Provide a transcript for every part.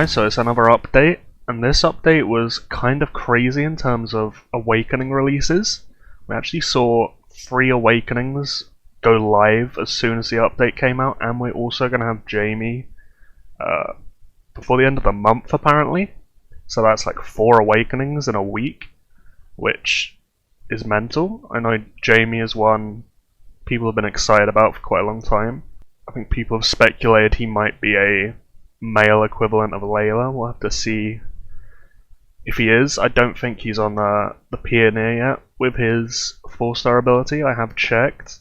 Alright, so it's another update, and this update was kind of crazy in terms of Awakening releases. We actually saw 3 Awakenings go live as soon as the update came out, and we're also going to have Jaime before the end of the month apparently. So that's like 4 Awakenings in a week, which is mental. I know Jaime is one people have been excited about for quite a long time. I think people have speculated he might be a male equivalent of Layla. We'll have to see if he is. I don't think he's on the Pioneer yet with his 4-star ability. I have checked.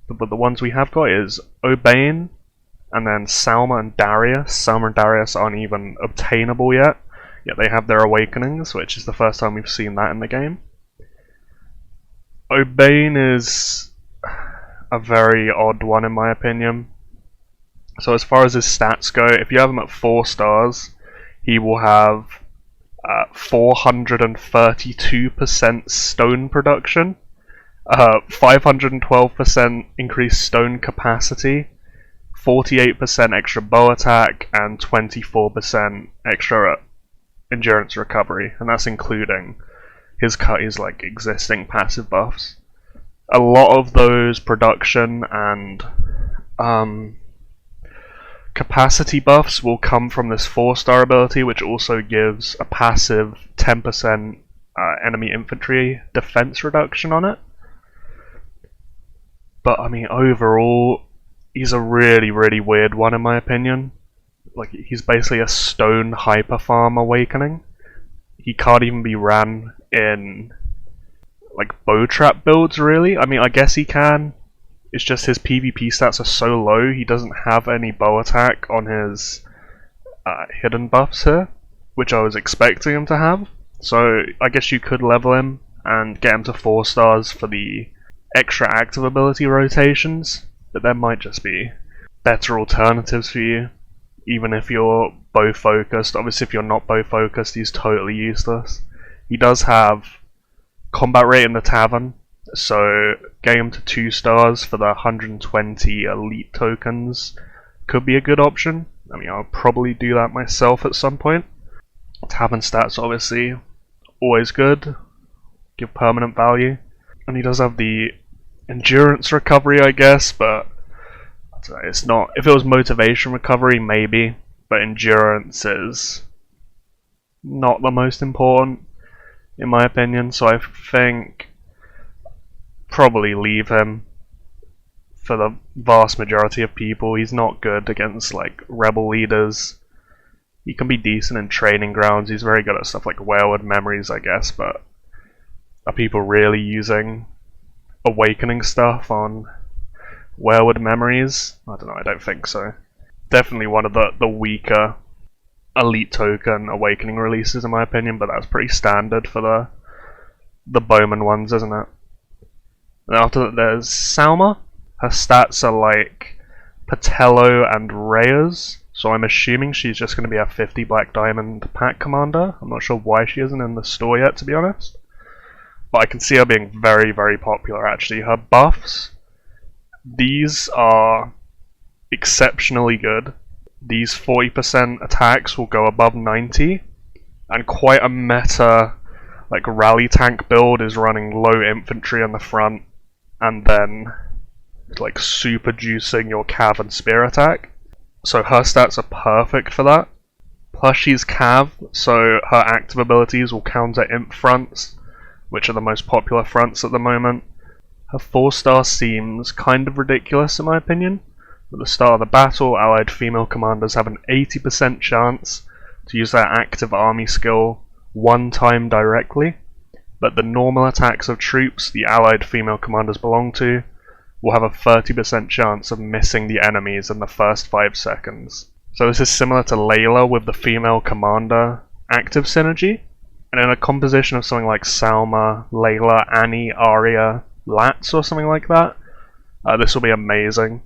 But the ones we have got is OBiehn and then Salma and Darius. Salma and Darius aren't even obtainable yet they have their Awakenings, which is the first time we've seen that in the game. OBiehn is a very odd one in my opinion. So as far as his stats go, if you have him at 4 stars, he will have 432% stone production, 512% increased stone capacity, 48% extra bow attack, and 24% extra endurance recovery, and that's including his like existing passive buffs. A lot of those production and capacity buffs will come from this 4-star ability, which also gives a passive 10% enemy infantry defense reduction on it. But I mean, overall, he's a really weird one in my opinion. Like, he's basically a stone hyper farm Awakening. He can't even be ran in like bow trap builds really. I mean, I guess he can. It's just his PvP stats are so low, he doesn't have any bow attack on his hidden buffs here, which I was expecting him to have. So I guess you could level him and get him to 4 stars for the extra active ability rotations, but there might just be better alternatives for you, even if you're bow focused. Obviously if you're not bow focused, he's totally useless. He does have combat rate in the tavern, so getting him to 2 stars for the 120 elite tokens could be a good option. I mean, I'll probably do that myself at some point. Tavern stats obviously always good, give permanent value, and he does have the endurance recovery I guess, but it's not. If it was motivation recovery maybe, but endurance is not the most important in my opinion, so I think probably leave him for the vast majority of people. He's not good against like rebel leaders. He can be decent in training grounds. He's very good at stuff like Whalewood Memories I guess, but are people really using Awakening stuff on Whalewood Memories? I don't know, I don't think so. Definitely one of the weaker elite token Awakening releases in my opinion, but that's pretty standard for the Bowman ones, isn't it? And after that there's Salma. Her stats are like Patello and Reyes, so I'm assuming she's just going to be a 50 Black Diamond pack commander. I'm not sure why she isn't in the store yet, to be honest, but I can see her being very popular actually. Her buffs, these are exceptionally good. These 40% attacks will go above 90, and quite a meta like rally tank build is running low infantry on the front and then like super juicing your cav and spear attack. So her stats are perfect for that. Plus she's cav, so her active abilities will counter imp fronts, which are the most popular fronts at the moment. Her 4-star seems kind of ridiculous in my opinion. At the start of the battle, allied female commanders have an 80% chance to use their active army skill 1 time directly, but the normal attacks of troops the allied female commanders belong to will have a 30% chance of missing the enemies in the first 5 seconds. So this is similar to Layla with the female commander active synergy, and in a composition of something like Salma, Layla, Annie, Arya, Lats or something like that, this will be amazing,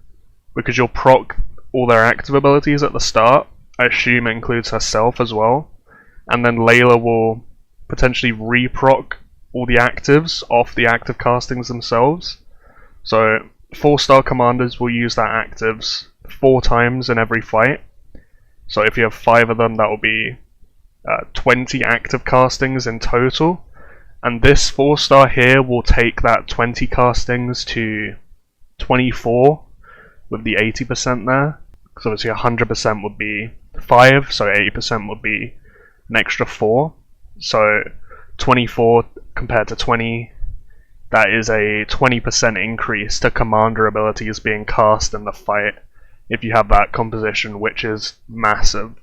because you'll proc all their active abilities at the start. I assume it includes herself as well, and then Layla will potentially re-proc all the actives off the active castings themselves. So 4-star commanders will use their actives 4 times in every fight, So if you have 5 of them, that will be 20 active castings in total. And this 4-star here will take that 20 castings to 24 with the 80% there. Because obviously 100% would be 5, so 80% would be an extra 4. So 24 compared to 20, that is a 20% increase to commander abilities being cast in the fight if you have that composition, which is massive.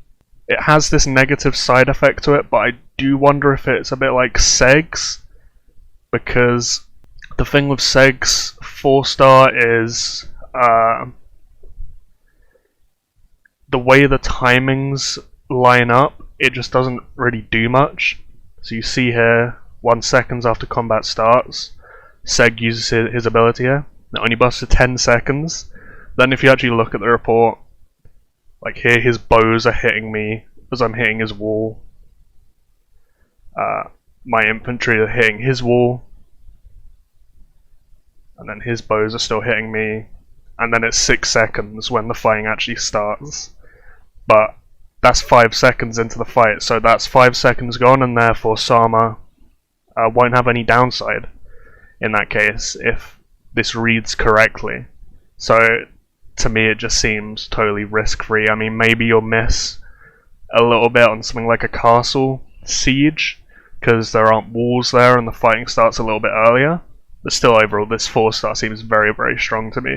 It has this negative side effect to it, but I do wonder if it's a bit like Segs, because the thing with Segs 4-star is the way the timings line up, it just doesn't really do much. So you see here, 1 second after combat starts, Seg uses his ability here. It only busts for 10 seconds. Then if you actually look at the report, like here his bows are hitting me as I'm hitting his wall. My infantry are hitting his wall. And then his bows are still hitting me. And then it's 6 seconds when the fighting actually starts. But that's 5 seconds into the fight, so that's 5 seconds gone, and therefore Salma won't have any downside in that case if this reads correctly. So to me it just seems totally risk-free. I mean, maybe you'll miss a little bit on something like a castle siege because there aren't walls there and the fighting starts a little bit earlier, but still overall this 4-star seems very, very strong to me.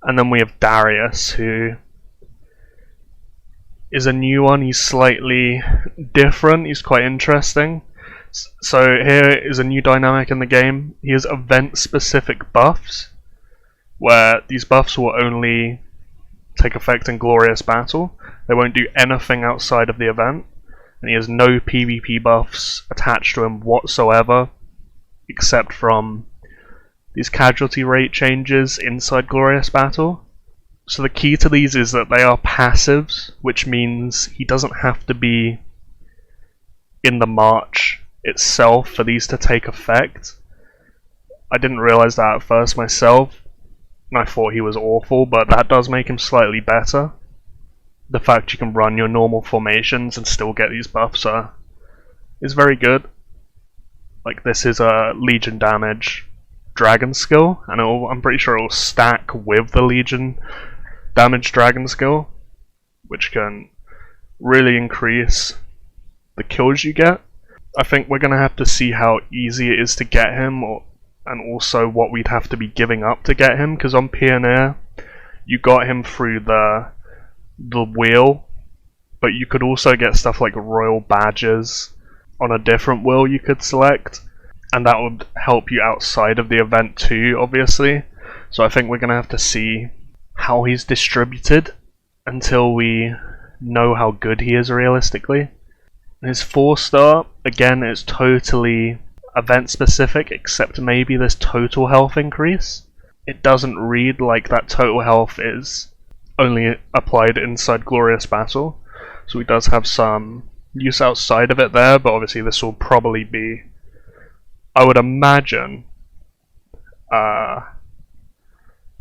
And then we have Darius, who is a new one. He's slightly different, he's quite interesting. So here is a new dynamic in the game. He has event-specific buffs, where these buffs will only take effect in Glorious Battle. They won't do anything outside of the event, and he has no PvP buffs attached to him whatsoever, except from these casualty rate changes inside Glorious Battle. So the key to these is that they are passives, which means he doesn't have to be in the march itself for these to take effect. I didn't realize that at first myself, and I thought he was awful, but that does make him slightly better. The fact you can run your normal formations and still get these buffs is very good. Like, this is a Legion damage dragon skill, and I'm pretty sure it will stack with the Legion damage dragon skill, which can really increase the kills you get. I think we're going to have to see how easy it is to get him, and also what we'd have to be giving up to get him, because on Pioneer you got him through the wheel, but you could also get stuff like royal badges on a different wheel you could select, and that would help you outside of the event too, obviously. So I think we're going to have to see how he's distributed until we know how good he is realistically. His 4-star, again, is totally event specific, except maybe this total health increase. It doesn't read like that total health is only applied inside Glorious Battle, so he does have some use outside of it there, but obviously this will probably be, I would imagine,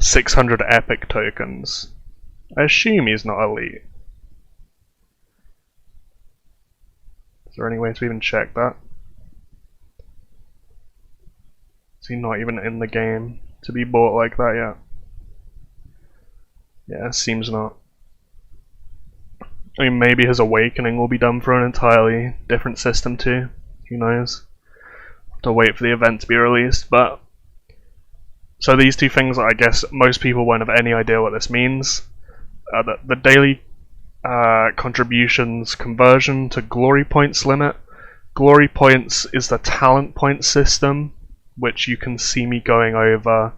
600 epic tokens. I assume he's not elite. Is there any way to even check that? Is he not even in the game to be bought like that yet? Yeah, seems not. I mean, maybe his awakening will be done for an entirely different system too. Who knows? Have to wait for the event to be released, but... So these two things, I guess most people won't have any idea what this means. The daily contributions conversion to glory points limit. Glory points is the talent point system, which you can see me going over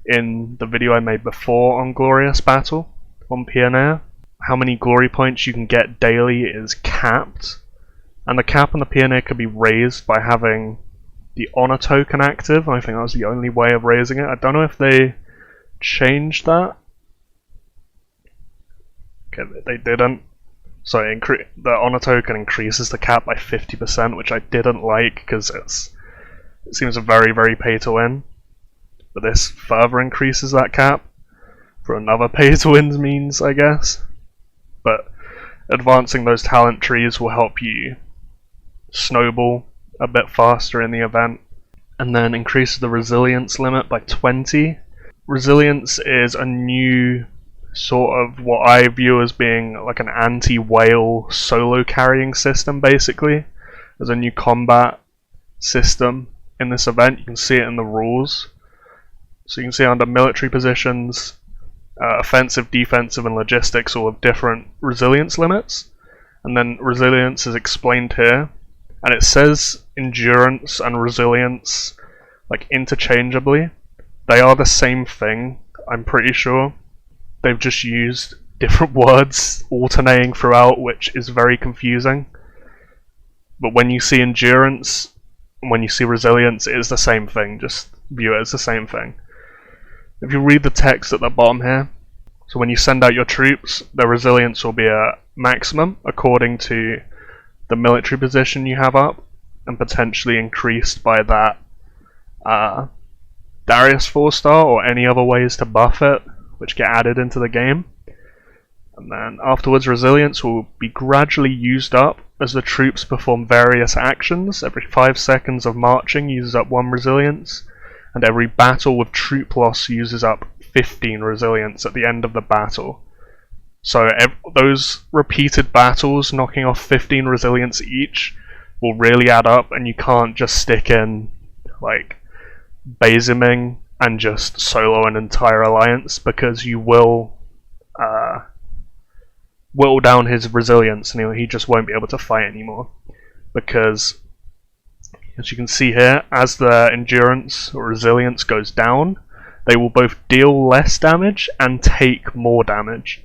in the video I made before on Glorious Battle on Pioneer. How many glory points you can get daily is capped, and the cap on the Pioneer could be raised by having the honor token active. I think that was the only way of raising it. I don't know if they changed that. Okay, they didn't. So the honor token increases the cap by 50%, which I didn't like because it seems very, very pay to win. But this further increases that cap for another pay to win means, I guess. But advancing those talent trees will help you snowball a bit faster in the event. And then increases the resilience limit by 20. Resilience is a new sort of what I view as being like an anti-whale solo carrying system, basically. There's a new combat system in this event. You can see it in the rules. So you can see under military positions, offensive, defensive, and logistics all have different resilience limits. And then resilience is explained here. And it says endurance and resilience like interchangeably. They are the same thing, I'm pretty sure. They've just used different words alternating throughout, which is very confusing. But when you see endurance and when you see resilience, it is the same thing. Just view it as the same thing. If you read the text at the bottom here, so when you send out your troops, their resilience will be a maximum according to the military position you have up, and potentially increased by that Darius 4-star or any other ways to buff it, which get added into the game. And then afterwards, resilience will be gradually used up as the troops perform various actions. Every 5 seconds of marching uses up 1 resilience, and every battle with troop loss uses up 15 resilience at the end of the battle. So those repeated battles knocking off 15 resilience each will really add up, and you can't just stick in like Baziming and just solo an entire alliance, because you will whittle down his resilience and he just won't be able to fight anymore. Because as you can see here, as the endurance or resilience goes down, they will both deal less damage and take more damage.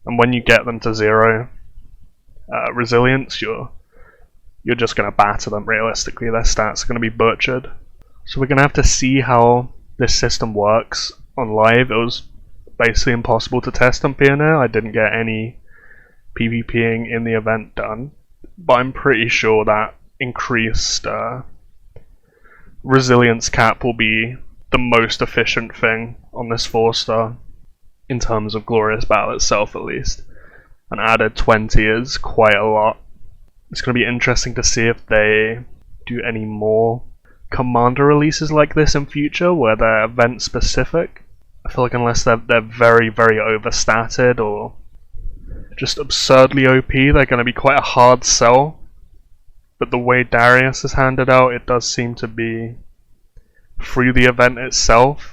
And when you get them to 0 resilience, you're just going to batter them realistically. Their stats are going to be butchered. So we're going to have to see how this system works on live. It was basically impossible to test on Pioneer. I didn't get any PvPing in the event done. But I'm pretty sure that increased resilience cap will be the most efficient thing on this 4-star. In terms of Glorious Battle itself, at least. And added 20 is quite a lot. It's going to be interesting to see if they do any more commander releases like this in future, where they're event specific. I feel like unless they're very, very overstated or just absurdly OP, they're going to be quite a hard sell. But the way Darius is handed out, it does seem to be through the event itself.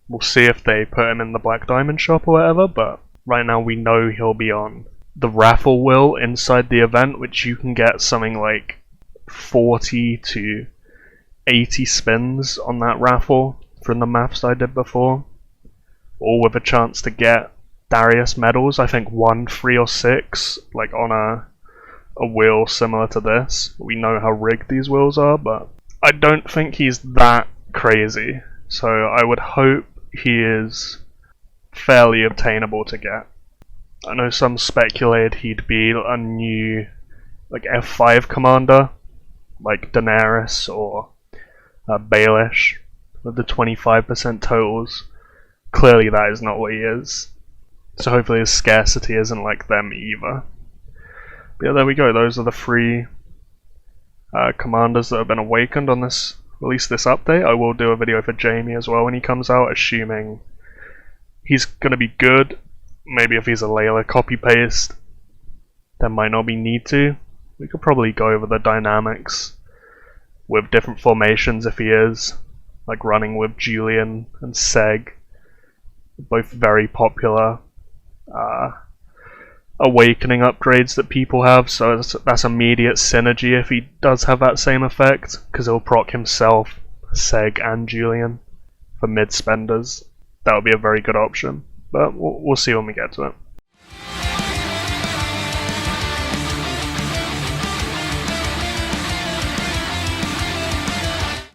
We'll see if they put him in the Black Diamond shop or whatever, but right now we know he'll be on the raffle wheel inside the event, which you can get something like 40 to 80 spins on that raffle from the maths I did before, all with a chance to get Darius medals. I think 1, 3, or 6, like on a wheel similar to this. We know how rigged these wheels are, but I don't think he's that crazy, so I would hope he is fairly obtainable to get. I know some speculated he'd be a new like F5 commander, like Daenerys or Baelish, with the 25% totals. Clearly that is not what he is. So hopefully his scarcity isn't like them either. But yeah, there we go. Those are the 3 commanders that have been awakened on this release this update. I will do a video for Jaime as well when he comes out, assuming he's going to be good. Maybe if he's a Layla copy-paste, there might not be need to. We could probably go over the dynamics with different formations if he is, like running with Julian and Seg, both very popular awakening upgrades that people have, so that's immediate synergy if he does have that same effect, because he'll proc himself, Seg and Julian for mid spenders. That would be a very good option, but we'll see when we get to it.